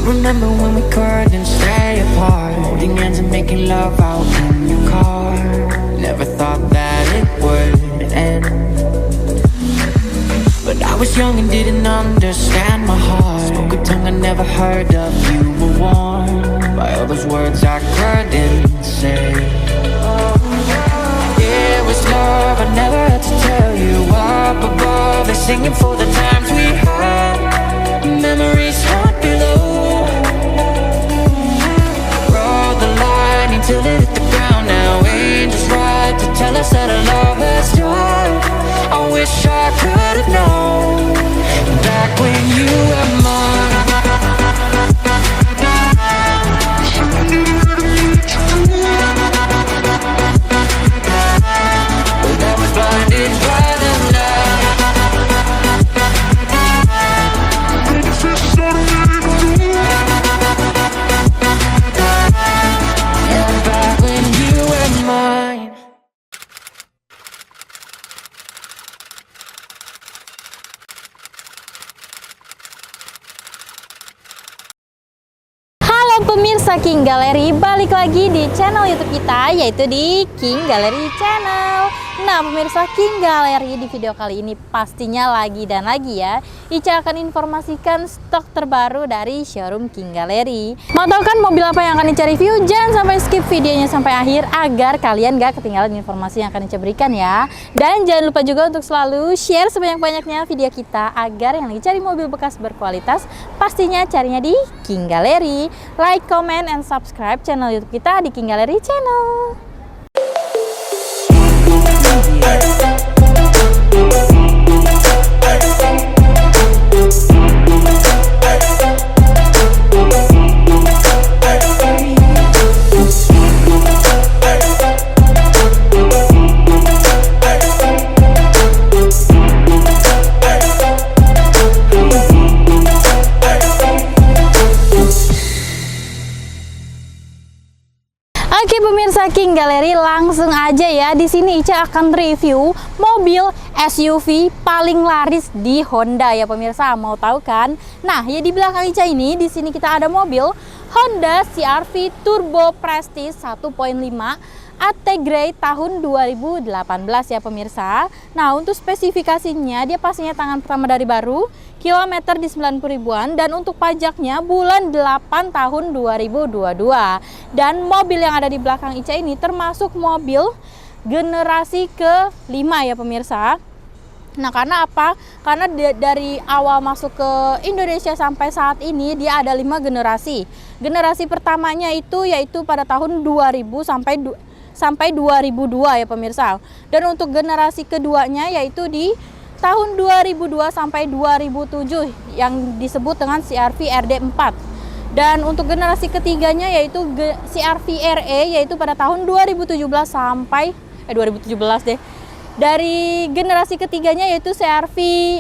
Remember when we couldn't stay apart, holding hands and making love out in your car. Never thought that it would end, but I was young and didn't understand my heart. Spoke a tongue I never heard of. You were warm by all those words I couldn't say. It was love I never had to tell you. Up above, they're singing for the times we had. Memories haunt below. Rode the line until it hit the ground. Now angels ride to tell us that our love has died. I wish I could have known back when you were mine. But I was blinded by the light. And back when you were mine. Pemirsa King Gallery, balik lagi di channel YouTube kita, yaitu di King Gallery Channel. Nah pemirsa King Gallery, di video kali ini pastinya lagi dan lagi ya, Ica akan informasikan stok terbaru dari showroom King Gallery. Mau tahu kan mobil apa yang akan Ica review? Jangan sampai skip videonya sampai akhir agar kalian gak ketinggalan informasi yang akan Ica berikan ya. Dan jangan lupa juga untuk selalu share sebanyak-banyaknya video kita agar yang lagi cari mobil bekas berkualitas pastinya carinya di King Gallery. Like, comment, and subscribe channel YouTube kita di King Gallery Channel. Oke pemirsa King Gallery, langsung aja ya. Di sini Ica akan review mobil SUV paling laris di Honda ya pemirsa. Mau tahu kan? Nah, ya di belakang Ica ini, di sini kita ada mobil Honda CR-V Turbo Prestige 1.5 AT Grey tahun 2018 ya pemirsa. Nah, untuk spesifikasinya dia pastinya tangan pertama dari baru, kilometer di 90 ribuan, dan untuk pajaknya bulan 8 tahun 2022. Dan mobil yang ada di belakang Ica ini termasuk mobil generasi ke-5 ya pemirsa. Nah, karena apa? Karena dari awal masuk ke Indonesia sampai saat ini dia ada 5 generasi. Generasi pertamanya itu yaitu pada tahun 2000 sampai 2002 ya pemirsa. Dan untuk generasi keduanya yaitu di tahun 2002 sampai 2007 yang disebut dengan CR-V RD4. Dan untuk generasi ketiganya yaitu CR-V RE yaitu pada tahun 2017 sampai 2017 deh. Dari generasi ketiganya yaitu CR-V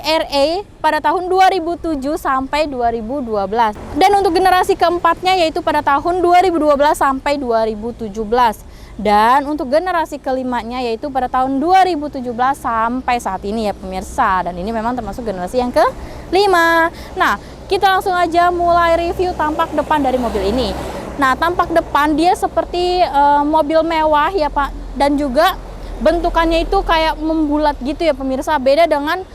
RE pada tahun 2007 sampai 2012. Dan untuk generasi keempatnya yaitu pada tahun 2012 sampai 2017. Dan untuk generasi kelimanya yaitu pada tahun 2017 sampai saat ini ya pemirsa. Dan ini memang termasuk generasi yang kelima. Nah, kita langsung aja mulai review tampak depan dari mobil ini. Nah, tampak depan dia seperti mobil mewah ya Pak. Dan juga bentukannya itu kayak membulat gitu ya pemirsa. Beda dengan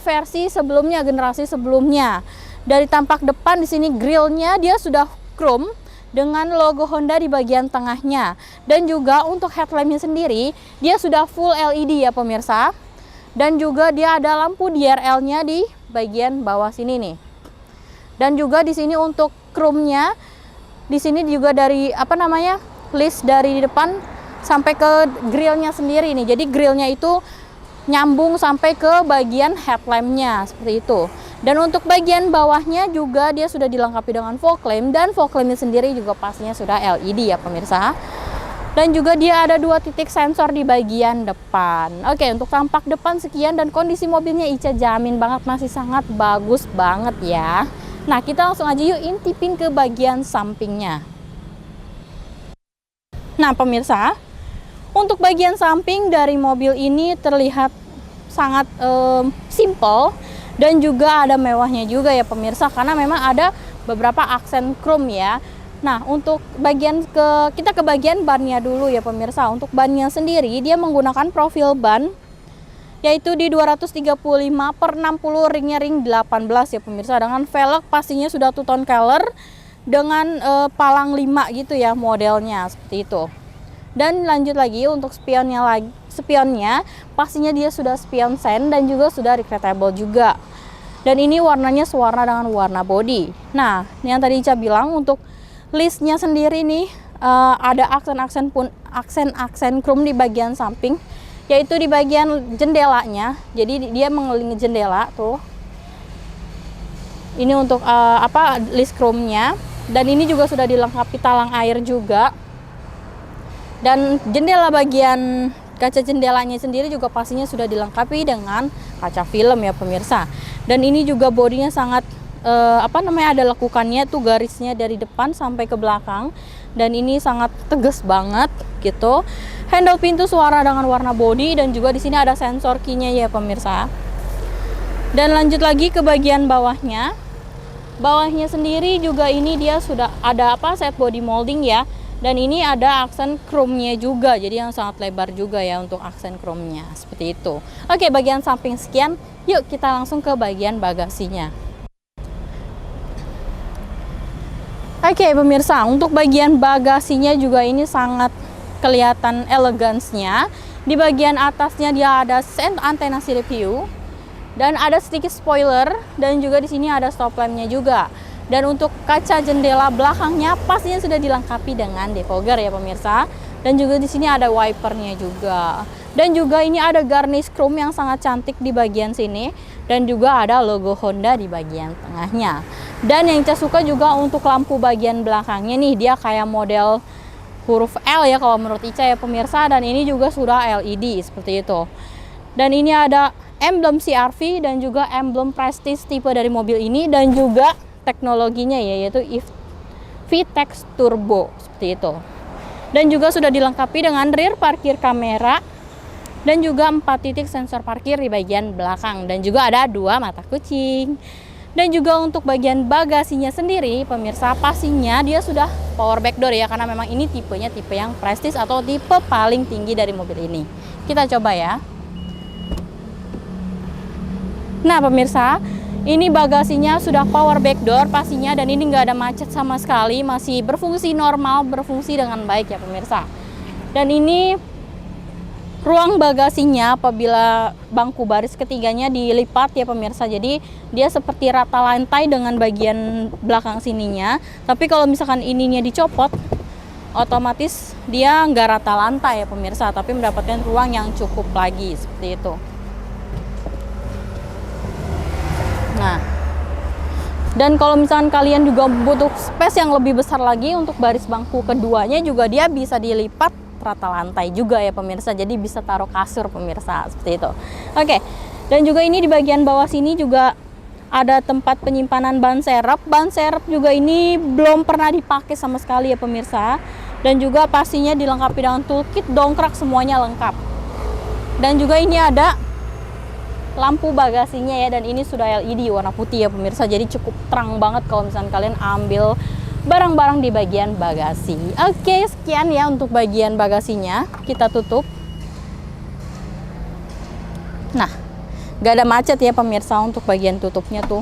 versi sebelumnya, generasi sebelumnya. Dari tampak depan di sini grillnya dia sudah chrome dengan logo Honda di bagian tengahnya. Dan juga untuk headlampnya sendiri dia sudah full LED ya pemirsa. Dan juga dia ada lampu DRL-nya di bagian bawah sini nih. Dan juga di sini untuk chrome-nya di sini juga dari list dari depan sampai ke grillnya sendiri nih. Jadi grillnya itu nyambung sampai ke bagian headlampnya seperti itu. Dan untuk bagian bawahnya juga dia sudah dilengkapi dengan fog lamp, dan fog lampnya sendiri juga pastinya sudah LED ya pemirsa. Dan juga dia ada 2 titik sensor di bagian depan. Oke, untuk tampak depan sekian, dan kondisi mobilnya Ica jamin banget masih sangat bagus banget ya. Nah, kita langsung aja yuk intipin ke bagian sampingnya. Nah pemirsa, untuk bagian samping dari mobil ini terlihat sangat simple. Dan juga ada mewahnya juga ya pemirsa, karena memang ada beberapa aksen chrome ya. Nah, untuk kita ke bagian bannya dulu ya pemirsa. Untuk bannya sendiri dia menggunakan profil ban yaitu di 235/60 ringnya ring 18 ya pemirsa, dengan velg pastinya sudah two tone color dengan palang 5 gitu ya modelnya, seperti itu. Dan lanjut lagi untuk spionnya pastinya dia sudah spion sen dan juga sudah retractable juga. Dan ini warnanya sewarna dengan warna body. Nah, yang tadi Ica bilang untuk listnya sendiri nih ada aksen chrome di bagian samping, yaitu di bagian jendelanya. Jadi dia mengelilingi jendela tuh. Ini untuk list chrome-nya, dan ini juga sudah dilengkapi talang air juga. Dan jendela bagian kaca jendelanya sendiri juga pastinya sudah dilengkapi dengan kaca film ya pemirsa. Dan ini juga bodinya sangat ada lekukannya tuh, garisnya dari depan sampai ke belakang, dan ini sangat tegas banget gitu. Handle pintu suara dengan warna body, dan juga di sini ada sensor key-nya ya pemirsa. Dan lanjut lagi ke bagian bawahnya. Bawahnya sendiri juga ini dia sudah ada set body molding ya. Dan ini ada aksen chrome-nya juga, jadi yang sangat lebar juga ya untuk aksen chrome-nya, seperti itu. Oke, bagian samping sekian, yuk kita langsung ke bagian bagasinya. Oke pemirsa, untuk bagian bagasinya juga ini sangat kelihatan elegansnya. Di bagian atasnya dia ada antena sirip view dan ada sedikit spoiler, dan juga di sini ada stop lamp-nya juga. Dan untuk kaca jendela belakangnya pastinya sudah dilengkapi dengan defogger ya pemirsa. Dan juga di sini ada wipernya juga. Dan juga ini ada garnish chrome yang sangat cantik di bagian sini, dan juga ada logo Honda di bagian tengahnya. Dan yang saya suka juga untuk lampu bagian belakangnya nih, dia kayak model huruf L ya kalau menurut Ica ya pemirsa, dan ini juga sudah LED seperti itu. Dan ini ada emblem CR-V dan juga emblem Prestige tipe dari mobil ini, dan juga teknologinya ya, yaitu VTEC Turbo seperti itu. Dan juga sudah dilengkapi dengan rear parkir kamera dan juga 4 titik sensor parkir di bagian belakang, dan juga ada 2 mata kucing. Dan juga untuk bagian bagasinya sendiri pemirsa, pastinya dia sudah power back door ya, karena memang ini tipenya tipe yang Prestige atau tipe paling tinggi dari mobil ini. Kita coba ya. Nah pemirsa, ini bagasinya sudah power back door pastinya, dan ini nggak ada macet sama sekali, masih berfungsi normal, berfungsi dengan baik ya pemirsa. Dan ini ruang bagasinya apabila bangku baris ketiganya dilipat ya pemirsa, jadi dia seperti rata lantai dengan bagian belakang sininya. Tapi kalau misalkan ininya dicopot, otomatis dia nggak rata lantai ya pemirsa, tapi mendapatkan ruang yang cukup lagi seperti itu. Nah, dan kalau misalkan kalian juga butuh space yang lebih besar lagi untuk baris bangku keduanya, juga dia bisa dilipat rata lantai juga ya pemirsa, jadi bisa taruh kasur pemirsa, seperti itu. Oke, dan juga ini di bagian bawah sini juga ada tempat penyimpanan ban serep. Ban serep juga ini belum pernah dipakai sama sekali ya pemirsa, dan juga pastinya dilengkapi dengan toolkit, dongkrak, semuanya lengkap. Dan juga ini ada lampu bagasinya ya, dan ini sudah LED warna putih ya pemirsa, jadi cukup terang banget kalau misalnya kalian ambil barang-barang di bagian bagasi. Oke, sekian ya untuk bagian bagasinya, kita tutup. Nah, gak ada macet ya pemirsa untuk bagian tutupnya tuh.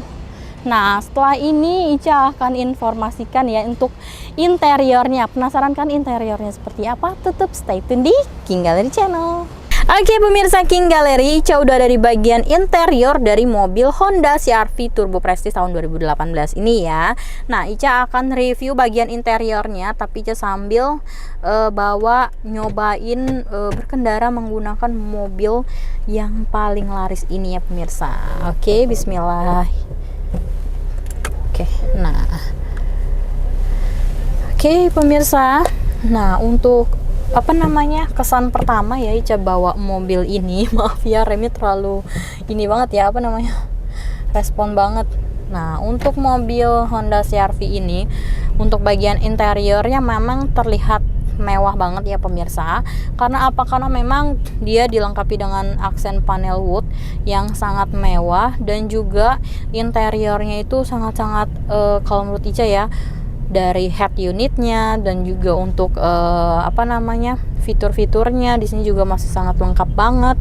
Nah, setelah ini Ica akan informasikan ya untuk interiornya. Penasaran kan interiornya seperti apa? Tetap stay tune di King Gallery Channel. Oke pemirsa King Gallery, Ica udah dari bagian interior dari mobil Honda CR-V Turbo Prestige tahun 2018 ini ya. Nah, Ica akan review bagian interiornya, tapi Ica sambil nyobain berkendara menggunakan mobil yang paling laris ini ya pemirsa. Oke, bismillah. Oke, nah. Oke pemirsa. Nah, untuk kesan pertama ya Ica bawa mobil ini, maaf ya remnya terlalu ini banget ya, respon banget. Nah, untuk mobil Honda CR-V ini, untuk bagian interiornya memang terlihat mewah banget ya pemirsa. Karena apa? Karena memang dia dilengkapi dengan aksen panel wood yang sangat mewah, dan juga interiornya itu sangat-sangat kalau menurut Ica ya, dari head unitnya dan juga untuk fitur-fiturnya di sini juga masih sangat lengkap banget.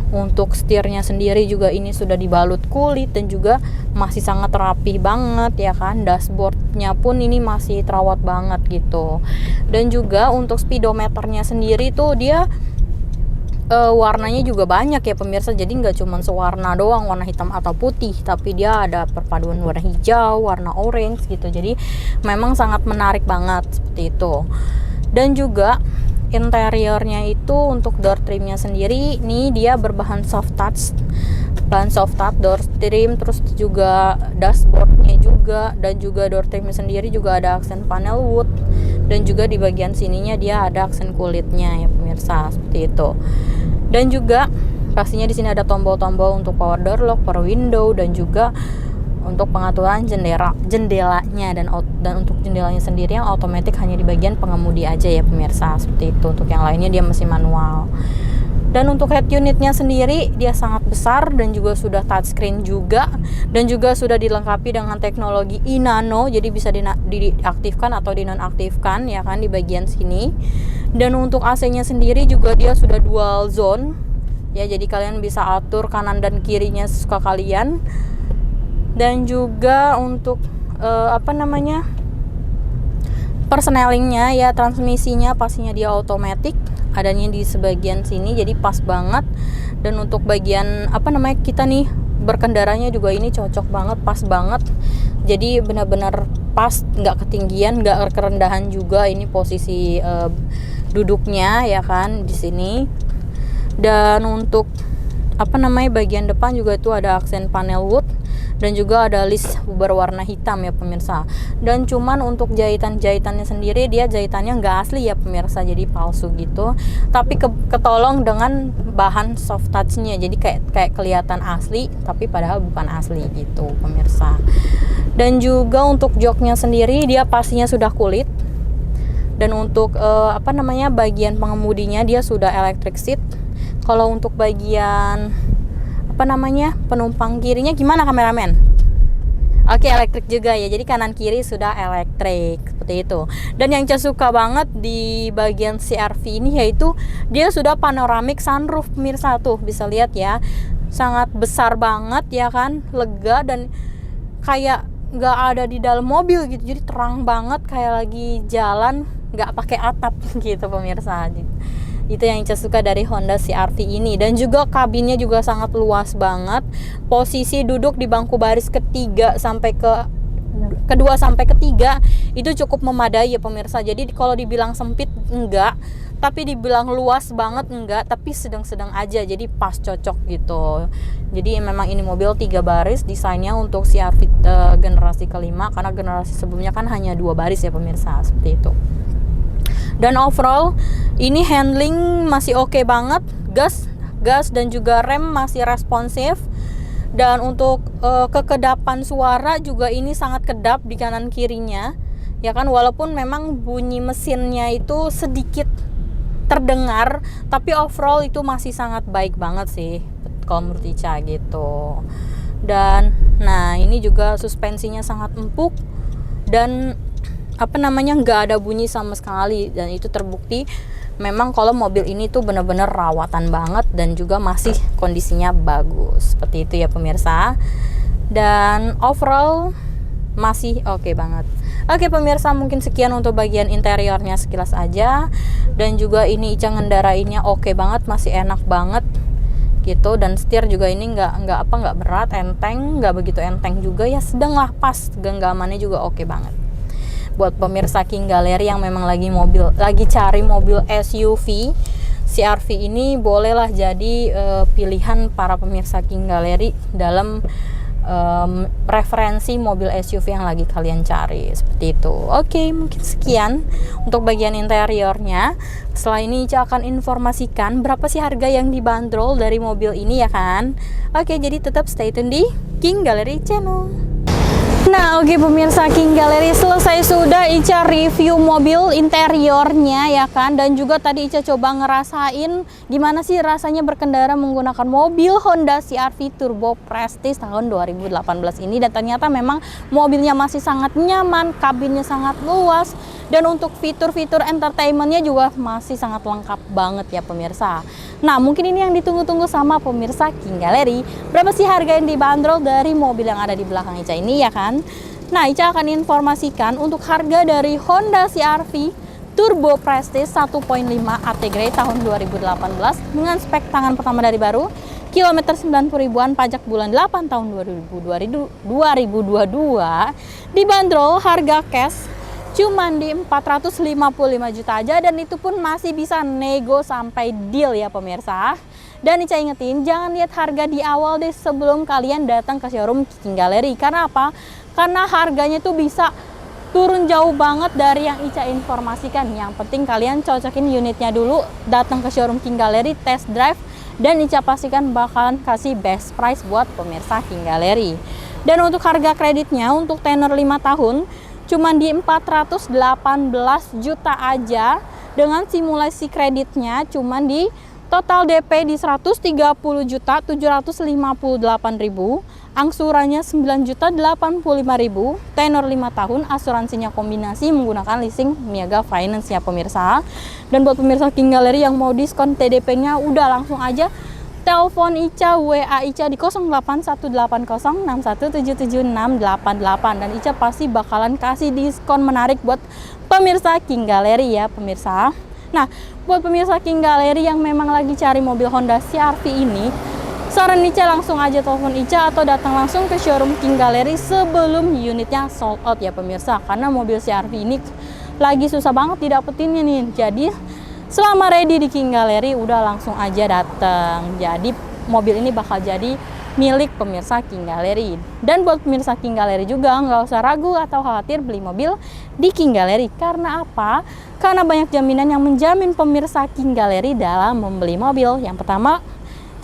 Untuk setirnya sendiri juga ini sudah dibalut kulit dan juga masih sangat rapi banget ya kan. Dashboardnya pun ini masih terawat banget gitu. Dan juga untuk speedometernya sendiri tuh dia warnanya juga banyak ya pemirsa. Jadi nggak cuma sewarna doang, warna hitam atau putih, tapi dia ada perpaduan warna hijau, warna orange gitu. Jadi memang sangat menarik banget seperti itu. Dan juga interiornya itu untuk door trimnya sendiri nih dia berbahan soft touch, bahan soft touch door trim, terus juga dashboardnya juga, dan juga door trimnya sendiri juga ada aksen panel wood, dan juga di bagian sininya dia ada aksen kulitnya ya pemirsa, seperti itu. Dan juga pastinya di sini ada tombol-tombol untuk power door lock, power window, dan juga untuk pengaturan jendelanya, dan untuk jendelanya sendiri yang otomatis hanya di bagian pengemudi aja ya pemirsa, seperti itu. Untuk yang lainnya dia masih manual. Dan untuk head unitnya sendiri dia sangat besar dan juga sudah touchscreen juga, dan juga sudah dilengkapi dengan teknologi e-nano, jadi bisa diaktifkan atau dinonaktifkan ya kan di bagian sini. Dan untuk AC-nya sendiri juga dia sudah dual zone ya, jadi kalian bisa atur kanan dan kirinya sesuka kalian. Dan juga untuk persnelingnya ya, transmisinya pastinya dia otomatis, adanya di sebagian sini, jadi pas banget. Dan untuk bagian kita nih berkendaranya juga ini cocok banget, pas banget, jadi benar-benar pas, nggak ketinggian, nggak kerendahan juga ini posisi duduknya ya kan di sini. Dan untuk bagian depan juga itu ada aksen panel wood, dan juga ada list berwarna hitam ya pemirsa. Dan cuman untuk jahitannya sendiri dia jahitannya nggak asli ya pemirsa, jadi palsu gitu, tapi ketolong dengan bahan soft touch-nya, jadi kayak kelihatan asli tapi padahal bukan asli gitu pemirsa. Dan juga untuk joknya sendiri dia pastinya sudah kulit. Dan untuk bagian pengemudinya dia sudah electric seat. Kalau untuk bagian penumpang kirinya gimana kameramen? Oke, elektrik juga ya, jadi kanan kiri sudah elektrik seperti itu. Dan yang saya suka banget di bagian CR-V ini yaitu dia sudah panoramic sunroof pemirsa, tuh bisa lihat ya, sangat besar banget ya kan, lega dan kayak nggak ada di dalam mobil gitu, jadi terang banget kayak lagi jalan nggak pakai atap gitu pemirsa. Itu yang saya suka dari Honda CR-V ini. Dan juga kabinnya juga sangat luas banget. Posisi duduk di bangku baris kedua sampai ketiga itu cukup memadai ya pemirsa. Jadi kalau dibilang sempit enggak, tapi dibilang luas banget enggak, tapi sedang-sedang aja, jadi pas, cocok gitu. Jadi memang ini mobil 3 baris, desainnya untuk CR-V generasi kelima, karena generasi sebelumnya kan hanya 2 baris ya pemirsa, seperti itu. Dan overall ini handling masih oke banget, gas dan juga rem masih responsif. Dan untuk kekedapan suara juga ini sangat kedap di kanan kirinya ya kan, walaupun memang bunyi mesinnya itu sedikit terdengar, tapi overall itu masih sangat baik banget sih kalau menurut Ica gitu. Dan nah ini juga suspensinya sangat empuk dan nggak ada bunyi sama sekali, dan itu terbukti memang kalau mobil ini tuh bener-bener rawatan banget dan juga masih kondisinya bagus, seperti itu ya pemirsa. Dan overall masih oke banget. Oke pemirsa, mungkin sekian untuk bagian interiornya sekilas aja. Dan juga ini Ica ngendarainnya oke banget, masih enak banget gitu. Dan setir juga ini nggak berat, enteng, nggak begitu enteng juga ya, sedang lah, pas, genggamannya juga oke banget. Buat pemirsa King Gallery yang memang lagi cari mobil SUV, CR-V ini bolehlah jadi pilihan para pemirsa King Gallery dalam referensi mobil SUV yang lagi kalian cari, seperti itu. Oke, mungkin sekian untuk bagian interiornya. Setelah ini Ica akan informasikan berapa sih harga yang dibanderol dari mobil ini ya kan. Oke, jadi tetap stay tune di King Gallery Channel. Nah, oke pemirsa, King Gallery selesai sudah Ica review mobil interiornya ya kan, dan juga tadi Ica coba ngerasain gimana sih rasanya berkendara menggunakan mobil Honda CR-V Turbo Prestige tahun 2018 ini, dan ternyata memang mobilnya masih sangat nyaman, kabinnya sangat luas, dan untuk fitur-fitur entertainmentnya juga masih sangat lengkap banget ya pemirsa. Nah, mungkin ini yang ditunggu-tunggu sama pemirsa King Gallery. Berapa sih harga yang dibanderol dari mobil yang ada di belakang Ica ini ya kan? Nah, Ica akan informasikan untuk harga dari Honda CR-V Turbo Prestige 1.5 AT Grade tahun 2018 dengan spek tangan pertama dari baru, kilometer 90 ribuan, pajak bulan 8 tahun 2022, dibanderol harga cash cuman di 455 juta aja, dan itu pun masih bisa nego sampai deal ya pemirsa. Dan Ica ingetin, jangan lihat harga di awal deh sebelum kalian datang ke showroom King Gallery. Karena apa? Karena harganya tuh bisa turun jauh banget dari yang Ica informasikan. Yang penting kalian cocokin unitnya dulu, datang ke showroom King Gallery, test drive, dan Ica pastikan bakalan kasih best price buat pemirsa King Gallery. Dan untuk harga kreditnya untuk tenor 5 tahun cuman di 418 juta aja, dengan simulasi kreditnya cuman di total DP di 130 juta 758 ribu, angsurannya 9 juta 85 ribu, tenor 5 tahun, asuransinya kombinasi menggunakan leasing Niaga Finance ya pemirsa. Dan buat pemirsa King Gallery yang mau diskon TDP-nya, udah langsung aja telepon Ica, WA Ica di 081880677688, dan Ica pasti bakalan kasih diskon menarik buat pemirsa King Gallery ya pemirsa. Nah, buat pemirsa King Gallery yang memang lagi cari mobil Honda CR-V ini, saran Ica langsung aja telepon Ica atau datang langsung ke showroom King Gallery sebelum unitnya sold out ya pemirsa, karena mobil CR-V ini lagi susah banget didapetinnya nih. Jadi selama ready di King Gallery, udah langsung aja datang. Jadi mobil ini bakal jadi milik pemirsa King Gallery. Dan buat pemirsa King Gallery juga nggak usah ragu atau khawatir beli mobil di King Gallery. Karena apa? Karena banyak jaminan yang menjamin pemirsa King Gallery dalam membeli mobil. Yang pertama,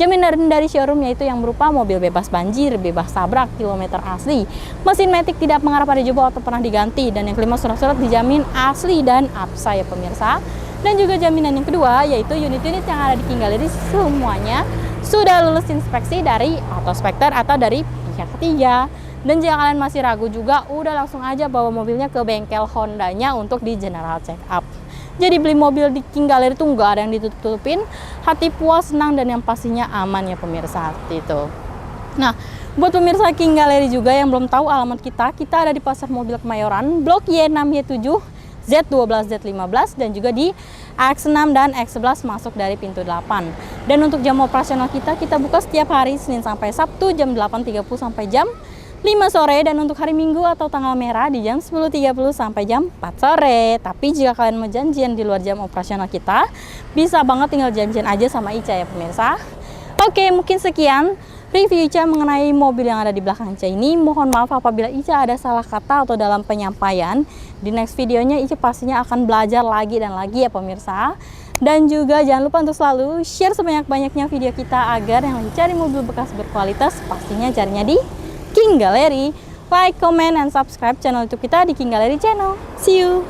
jaminan dari showroom, yaitu yang berupa mobil bebas banjir, bebas tabrak, kilometer asli, mesin matic tidak mengarah pada jebol atau pernah diganti, dan yang kelima, surat-surat dijamin asli dan absa ya pemirsa. Dan juga jaminan yang kedua, yaitu unit-unit yang ada di King Gallery semuanya sudah lulus inspeksi dari autospektor atau dari pihak ketiga. Dan jika kalian masih ragu juga, udah langsung aja bawa mobilnya ke bengkel Hondanya untuk di general check up. Jadi beli mobil di King Gallery itu nggak ada yang ditutup-tutupin, hati puas, senang, dan yang pastinya aman ya pemirsa itu. Nah, buat pemirsa King Gallery juga yang belum tahu alamat kita ada di Pasar Mobil Kemayoran, Blok Y6Y7, Z12, Z15, dan juga di X6 dan X11 masuk dari pintu 8. Dan untuk jam operasional kita buka setiap hari Senin sampai Sabtu jam 8.30 sampai jam 5 sore, dan untuk hari Minggu atau tanggal merah di jam 10.30 sampai jam 4 sore. Tapi jika kalian mau janjian di luar jam operasional kita, bisa banget tinggal janjian aja sama Ica ya pemirsa. Oke, mungkin sekian review Ica mengenai mobil yang ada di belakang Ica ini. Mohon maaf apabila Ica ada salah kata atau dalam penyampaian. Di next videonya Ica pastinya akan belajar lagi dan lagi ya pemirsa. Dan juga jangan lupa untuk selalu share sebanyak-banyaknya video kita agar yang lagi cari mobil bekas berkualitas pastinya carinya di King Gallery. Like, comment, and subscribe channel YouTube kita di King Gallery Channel. See you!